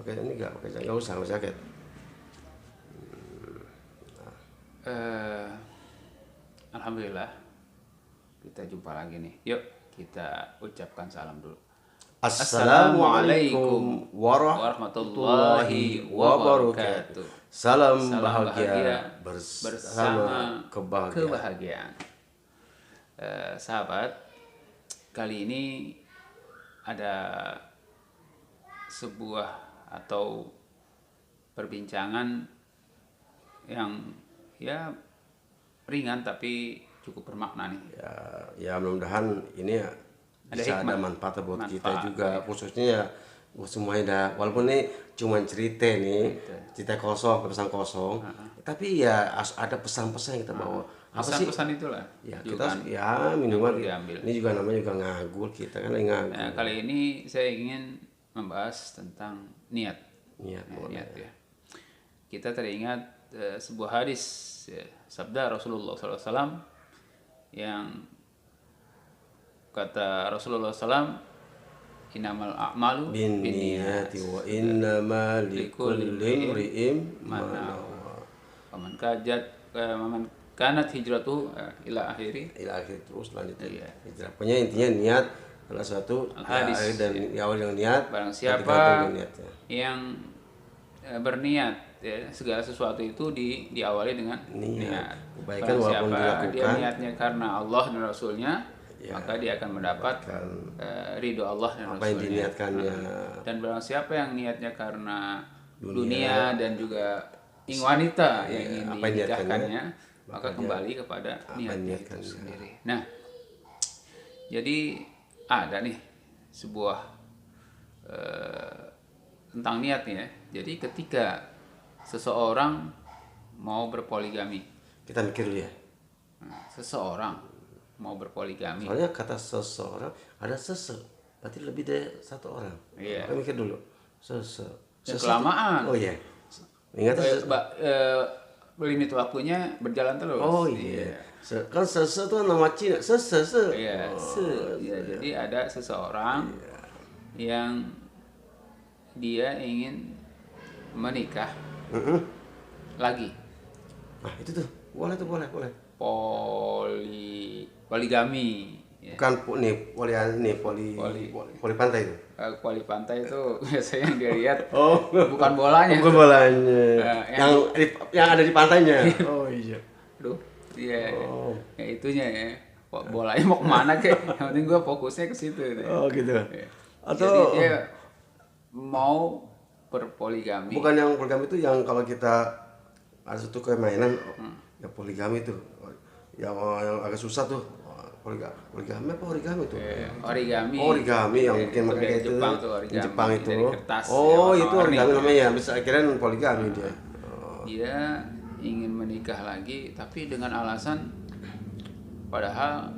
pakai ini nggak usah jaket. Alhamdulillah kita jumpa lagi nih. Yuk kita ucapkan salam dulu. Assalamualaikum warahmatullahi wabarakatuh. Salam bahagia bersama kebahagiaan. Sahabat, kali ini ada sebuah atau perbincangan yang ya ringan tapi cukup bermakna nih. Ya mudah-mudahan ini bisa ada manfaat buat kita juga, khususnya ya buat semuanya. Walaupun ini cuma cerita nih, cerita kosong, pesan kosong, tapi ya ada pesan-pesan yang kita bawa. Apa sih Pesan itulah? Ya kita ya minimal ini juga namanya juga ngagul, kita kan lagi ngagul. Nah, kali ini saya ingin membahas tentang niat ya. Kita teringat sebuah hadis ya, sabda Rasulullah SAW yang kata Rasulullah SAW, innamal a'malu binniyati wa innamal likulli imri'in ma nawa. Faman kanat hijratuhu ila akhir terus lanjutnya. Hijrah. Pokoknya intinya niat salah satu hadis dan awal yang niat. Barang siapa yang berniat ya, segala sesuatu itu diawali dengan niat. Kebaikan barang walaupun siapa dilakukan dia niatnya karena Allah dan Rasulnya, maka dia akan mendapat ridho Allah dan apa yang Rasulnya. diniatkannya. Dan barang siapa yang niatnya karena dunia dan juga wanita yang ingin dinikahkannya, maka kembali kepada niatnya itu sendiri. Nah, jadi ada nih sebuah tentang niat nih ya. Jadi ketika seseorang mau berpoligami, Kita mikir dulu ya. Seseorang mau berpoligami. Soalnya kata seseorang ada berarti lebih dari satu orang. Iya. Kita mikir dulu. Kelamaan. Oh iya. Ingat limit waktunya berjalan terus. Oh iya. Kan itu nama Cina. Iya. Ya, jadi ada seseorang yang dia ingin menikah lagi. Nah itu tuh boleh. Poligami. Ya. Bukan poli pantai itu. Poli pantai itu biasanya yang dilihat bukan bolanya. Bukan bolanya. Yang ada di pantainya. Oh iya. Aduh, iya. Ya itunya ya. Bolanya mau kemana kek? Yang penting gue fokusnya ke situ. Oh gitu. Ya. Atau jadi dia mau berpoligami. Bukan yang poligami itu yang kalau kita ada satu mainan ya poligami itu. Yang agak susah tuh. Poligami apa origami tuh? Origami yang mungkin makanya itu di Jepang itu. Itu origami namanya. Bisa akhirnya poligami dia. Dia ingin menikah lagi tapi dengan alasan padahal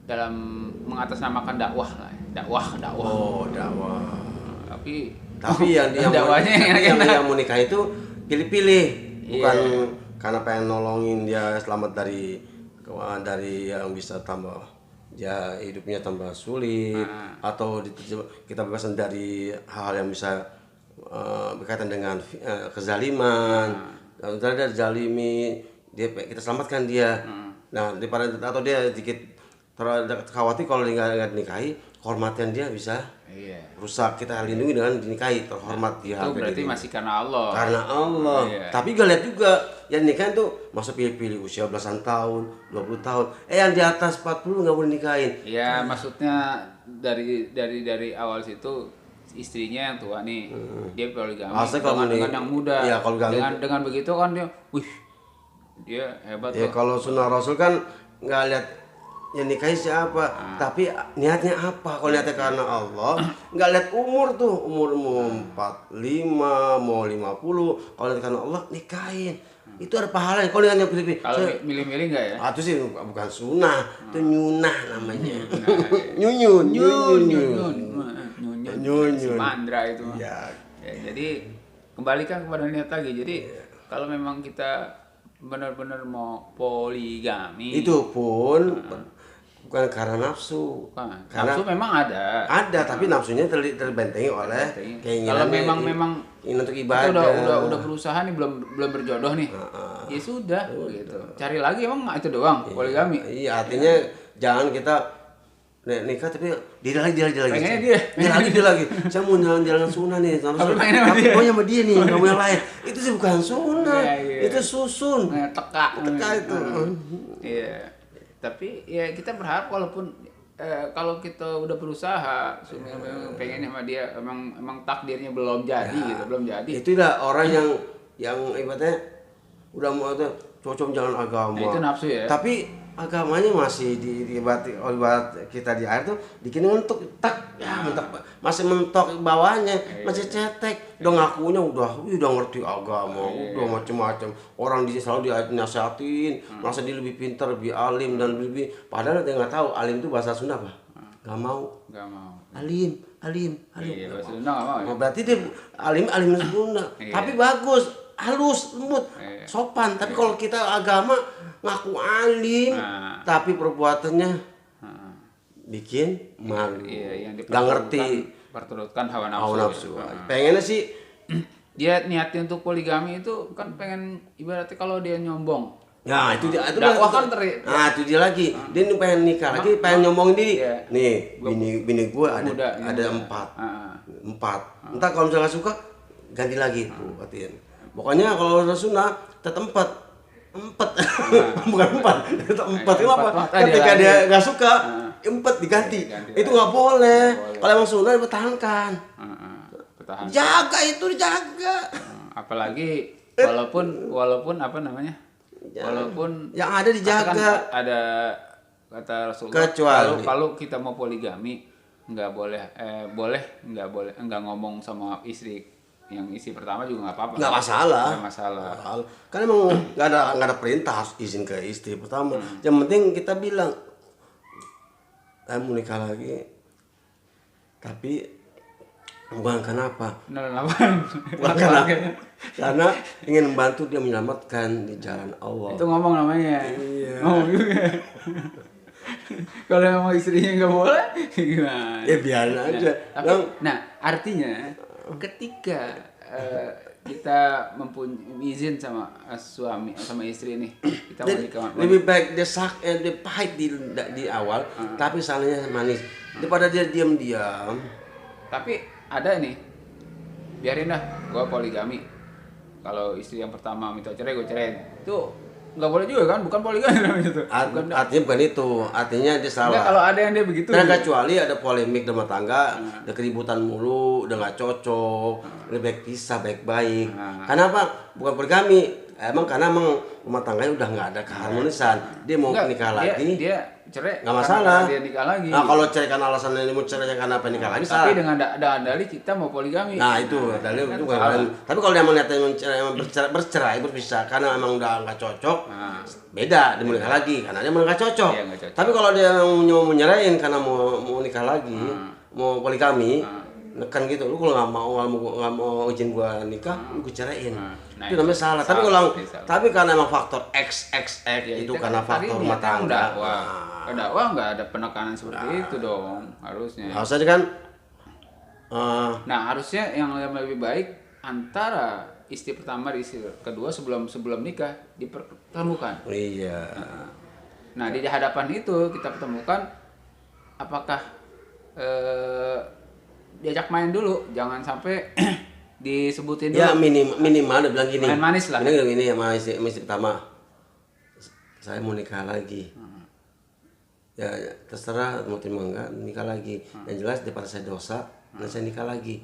dalam mengatasnamakan dakwah lah. Dakwah. Tapi yang dakwahnya yang mau nikah itu pilih-pilih, bukan karena pengen nolongin dia selamat dari yang bisa tambah ya hidupnya tambah sulit atau kita bebasan dari hal-hal yang bisa berkaitan dengan kezaliman. Misalnya dia zalimi, kita selamatkan dia. Nah daripada atau dia sedikit khawatir kalau dia nggak dinikahi, kehormatan dia bisa rusak. Kita lindungi dengan dinikahi, terhormat dia. Itu berarti masih karena Allah. Tapi gak lihat juga yang nikahin tuh masa pilih-pilih usia belasan tahun, 20 tahun. Yang di atas 40 nggak boleh nikahin. Ya maksudnya dari awal situ istrinya yang tua nih, dia poligami dengan yang muda. Ya, kalau dengan begitu kan dia hebat. Ya kalau sunnah Rasul kan nggak lihat yang nikahi siapa, tapi niatnya apa. Kalau niatnya karena Allah, nggak lihat umur tuh, umur mau 45, mau 50. Kalau niatnya karena Allah, nikahin. Itu ada pahalanya. Kalau niatnya pilih-pilih. Kalau milih-milih nggak ya? Itu sih bukan sunnah, itu nyunah namanya. Nyun. Mandra itu. Ya, jadi kembalikan kepada niat lagi. Jadi kalau memang kita benar-benar mau poligami, itu pun bukan karena nafsu. Bukan. Karena Nafsu memang ada, tapi nafsunya terbentengi oleh keinginan. Kalau memang ingin untuk kita ibadah. udah berusaha nih belum berjodoh nih. Ya sudah gitu. Cari lagi emang itu doang poligami. Iya, artinya jangan kita nikah tapi dia lagi. Pengennya Dia lagi. Saya mau jalan sunnah nih, Tapi pengennya sama tapi dia. maunya sama dia nih, nggak mau yang lain. Itu sih bukan sunnah, Iya. itu susun. Teka itu. Iya. Tapi ya kita berharap walaupun kalau kita udah berusaha pengennya sama dia emang takdirnya belum jadi gitu, belum jadi. Itulah orang yang ibaratnya udah mau tuh cocok jalan agama. Nah, itu nafsu ya. Tapi agamanya masih ibarat kita di air tuh bikin mentok masih mentok bawahnya, masih cetek. Udah ngakunya udah ngerti agama, udah macem-macem. Orang selalu dinasihatin, merasa dia lebih pintar, lebih alim dan lebih, padahal dia nggak tahu alim itu bahasa Sunda apa? Nggak mau. Alim. Iya, bahasa Sunda nggak mau. Oh, berarti dia alim Sunda. Tapi bagus, halus, lembut, sopan. Tapi kalau kita agama ngaku alim, tapi perbuatannya bikin malu. Iya, yang nggak ngerti. Perturutkan hawa nafsu. Pengennya sih Dia niatnya untuk poligami itu kan pengen ibaratnya kalau dia nyombong. Nah, itu dia. Dakwah kan Nah, itu dia lagi. Dia nih pengen nikah lagi, pengen nyombongin diri. Iya. Nih, bini gue ada 4. Entar kalau misalnya suka ganti lagi tuh, artinya. Pokoknya kalau udah sunnah tetap 4. Bukan 4, tetap 4. Kenapa? Ketika dia nggak suka, 4 diganti. Itu nggak boleh. Kalau emang sunnah dipertahankan. Jaga itu, dijaga. Apalagi walaupun apa namanya? Walaupun yang ada dijaga. Kan ada kata Rasulullah, kecuali kalau kita mau poligami nggak boleh nggak ngomong sama istri yang istri pertama juga nggak apa-apa. Nggak masalah. Kan emang nggak ada perintah harus izin ke istri pertama. Yang penting kita bilang, mau nikah lagi, tapi bukan kenapa? Karena ingin membantu dia menyelamatkan di jalan Allah. Itu ngomong namanya. Iya. Ngomong juga. Kalau emang istrinya nggak boleh, gimana? Ya biarin aja. Tapi, nah artinya ketika kita mempunyai izin sama suami sama istri ini, kita mau nikah. Lebih baik dia pahit di awal, tapi salahnya manis daripada dia diam-diam. Tapi ada nih, biarin dah, gua poligami. Kalau istri yang pertama minta cerai, gue cerai. Itu nggak boleh juga kan, bukan poligami namanya itu. Artinya bukan itu, artinya dia salah. Nggak, kalau ada yang dia begitu. Nah, kecuali ada polemik rumah tangga, ada keributan mulu, udah nggak cocok, lebih baik pisah baik-baik. Kenapa? Bukan poligami, karena rumah tangganya udah nggak ada keharmonisan. Dia mau nikah lagi. Dia cerai. Nggak masalah. Dia nikah lagi. Nah, kalau cerai karena alasan ini mau cerai karena apa nikah lagi salah. Tapi dengan dalih kita mau poligami. Nah itu dalil itu bukan. Tapi kalau dia mau lihat bercerai berpisah karena emang udah nggak cocok, beda dia mau nikah lagi karena dia mau nggak cocok. Tapi kalau dia mau nyerahin karena mau nikah lagi, mau poligami, kan gitu. Lu kalau nggak mau izin gua nikah, gua ceraiin. Itu namanya salah. Tapi karena emang faktor XXX itu karena faktor rumah tangga. Dakwah nggak ada penekanan seperti itu dong harusnya. Harusnya kan. Nah harusnya yang lebih baik antara istri pertama dan istri kedua sebelum nikah dipertemukan. Iya. Nah di hadapan itu kita pertemukan apakah diajak main dulu, jangan sampai disebutin dulu. Ya minimal dia bilang gini. Main manis lah. Ini sama istri pertama. Saya mau nikah lagi. Ya terserah mau terima enggak nikah lagi. Yang jelas daripada saya dosa dan saya nikah lagi.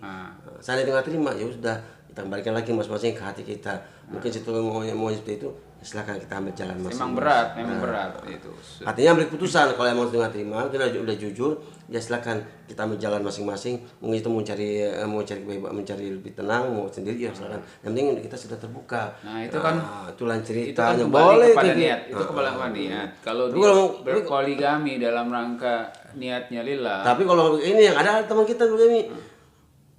Saya nggak terima ya sudah kita kembalikan lagi masing-masing ke hati kita. Mungkin situ mau seperti itu silakan kita ambil jalan masing-masing. Memang berat itu. Artinya ambil keputusan kalau emang nggak terima kita udah jujur ya silakan kita ambil jalan masing-masing. Mungkin itu mencari lebih tenang mau sendiri ya silakan. Yang penting kita sudah terbuka. Nah itu kan itu lain ceritanya. Itu kan boleh kepada niat. Itu kembali kepada niat. Kalau dia berpoligami dalam rangka niatnya lillah. Tapi kalau ini yang ada teman kita dulu ini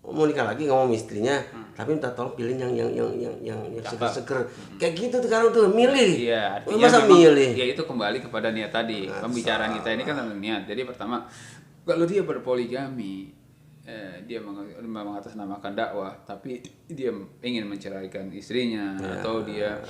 mau nikah lagi ngomong istrinya tapi minta tolong pilih yang seger-seger. Kayak gitu tuh sekarang tuh milih. Iya, artinya masa memang, milih. ya itu kembali kepada niat tadi. Pembicaraan kita ini kan tentang niat. Jadi pertama, kalau dia berpoligami, dia mengatasnamakan dakwah, tapi dia ingin menceraikan istrinya atau dia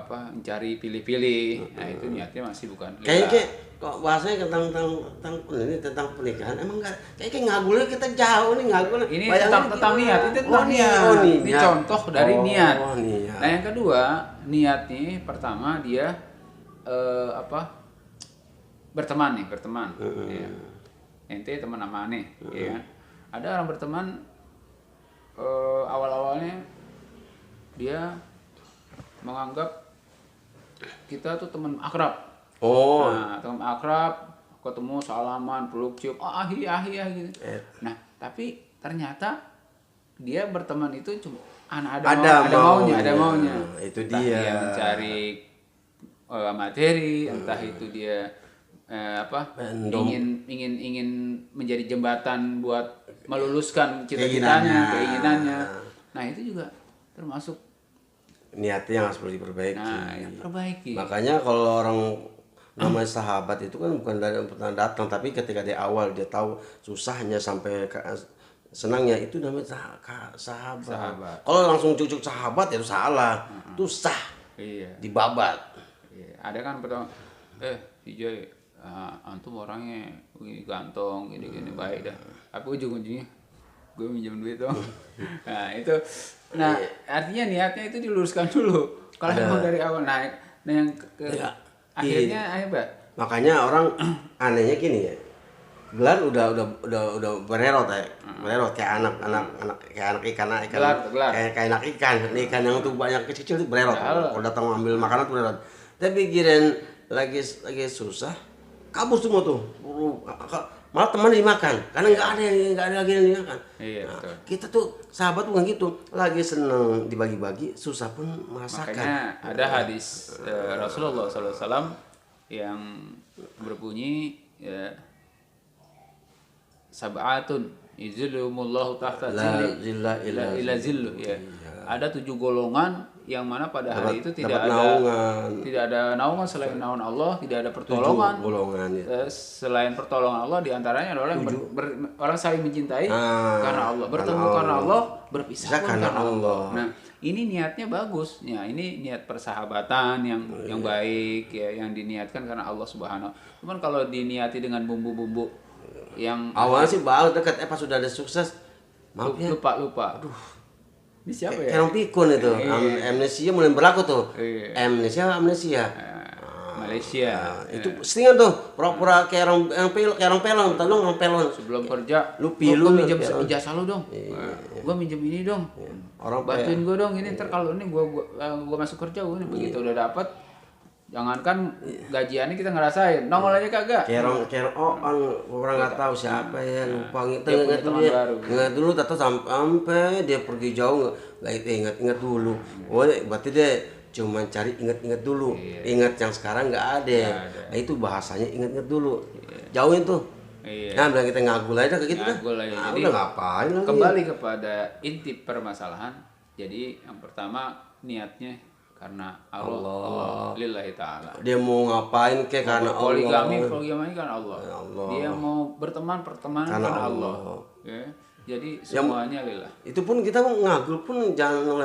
mencari pilih-pilih, nah itu niatnya masih bukan Kayaknya kok bahasanya tentang pernikahan emang enggak kayak ngagulnya kita jauh nih ngagul. Ini tentang niat, itu tentang niat. Ini contoh dari niat. Niat. Nah yang kedua, niat nih pertama dia berteman. Ya. Ente teman sama aneh, ya kan? Ada orang berteman awal-awalnya dia menganggap kita tuh teman akrab. Nah, teman akrab, ketemu salaman, peluk cium, ahi gitu. Nah, tapi ternyata dia berteman itu cuma ada maunya. Itu entah dia. Dia mencari materi, entah itu dia ingin menjadi jembatan buat meluluskan keinginannya. Nah, itu juga termasuk niatnya yang harus perlu diperbaiki. Nah, yang perbaiki. Makanya kalau orang namanya sahabat itu kan bukan dari pertama datang, tapi ketika di awal dia tahu susahnya sampai senangnya, itu namanya sahabat. Kalau langsung cucuk sahabat itu salah, itu sah. Iya. Dibabat. Iya. Ada kan pertama, Vijay, antum orangnya gantong, gini baik dah. Tapi ujung-ujungnya gue minjem duit dong. Nah artinya niatnya itu diluruskan dulu. Kalau memang dari awal naik, nah yang akhirnya apa? Makanya orang anehnya gini ya, gelar udah bererot ya, bererot kayak anak ikan, kayak anak ikan yang tuh banyak kecil itu bererot. Kalau datang ambil makanan tuh bererot. Tapi kirain lagi susah, kabur semua tuh. Malah teman dimakan karena nggak ada lagi yang dimakan. Iya, nah, kita tuh sahabat bukan gitu, lagi seneng dibagi-bagi, susah pun merasakan. Makanya ada hadis Rasulullah SAW yang berbunyi ya, sab'atun izillumullahu tahta zilla ila zillu ya. Ada 7 golongan yang mana pada hari itu tidak ada naungan selain naungan Allah, tidak ada pertolongan. Selain pertolongan Allah, diantaranya adalah orang saling mencintai karena Allah, bertemu karena Allah, berpisah karena Allah. Nah, ini niatnya bagus. Ya, ini niat persahabatan yang baik ya, yang diniatkan karena Allah Subhanahu. Cuman kalau diniati dengan bumbu-bumbu yang awalnya sih baru dekat, pas sudah ada sukses lupa. Aduh. Ini siapa ya? Kayak pikun itu. Amnesia mulai berlaku tuh. Amnesia. Malaysia. Itu settingan tuh, pura-pura kayak orang pelon, tolong orang pelon. Sebelum kerja, lu minjem ijazah lu dong. Gua minjem ini dong. Orang bantuin gua dong ini, ntar kalau ini gua masuk kerja, gua ini begitu udah dapat. Jangankan gajiannya kita ngerasain, nongol aja kagak. Orang nggak tahu siapa ya, lupa ingat dulu, tato sampai dia pergi jauh nggak ingat dulu. Oh, berarti dia cuma cari ingat dulu, ingat yang sekarang nggak ada. Nah, itu bahasanya ingat dulu, jauhin tuh. Nah, bilang kita ngagul aja kayak gitu dah. Jadi udah ngapain lagi? Kembali kepada inti permasalahan. Jadi yang pertama niatnya karena Allah lillahi ta'ala. Dia mau ngapain kek karena Allah. Poligami karena Allah. Dia mau berteman karena Allah. Ya. Jadi semuanya lillah. Itu pun kita ngagul pun jangan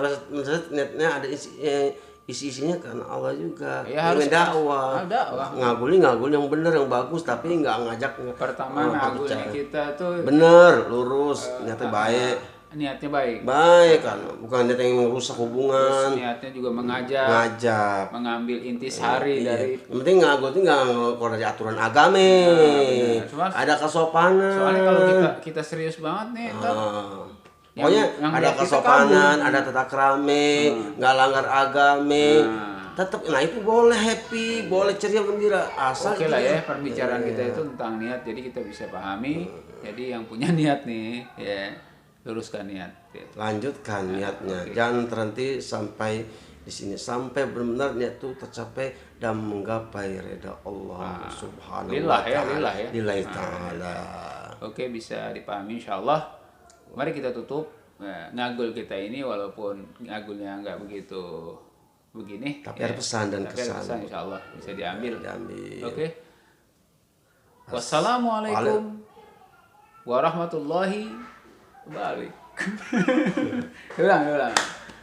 niatnya ada isi-isinya karena Allah juga. Ya, harus dakwah. Ngagul yang benar, yang bagus, tapi nggak ngajak. Pertama ngagulnya kita tuh bener, lurus, niatnya baik. Niatnya baik kan, bukan niat yang merusak hubungan. Terus niatnya juga mengajak, mengambil intisari dari. Yang penting ngagul itu nggak keluar dari aturan agama. Ada kesopanan. Soalnya kalau kita serius banget nih, pokoknya ada kesopanan, ada tata krame, nggak langgar agama. Tetap, nah itu boleh happy, boleh ceria gembira, asal oke lah ya perbicaraan kita itu tentang niat, jadi kita bisa pahami. Jadi yang punya niat nih, ya luruskan niat. Lanjutkan niatnya, jangan terhenti sampai di sini, sampai benar-benar niat itu tercapai dan menggapai reda Allah Subhanahu wa Ta'ala. Lillahi ta'ala. Oke, bisa dipahami insyaallah. Mari kita tutup ngagul kita ini, walaupun ngagulnya nggak begitu begini, tapi ada pesan dan tapi ada kesan. pesan, insya Allah bisa diambil. Diambil. Oke. Wassalamualaikum warahmatullahi wabarakatuh. Ulang.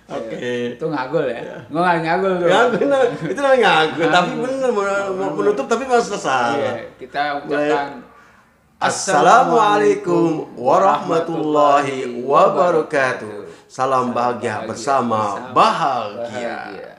Oke. Itu ngagul ya. Nggak ngagul tuh. Ngagul, itu namanya ngagul. Tapi bener mau menutup tapi masih salah. Iya, kita ucapkan Assalamualaikum warahmatullahi wabarakatuh. Salam bahagia bersama bahagia.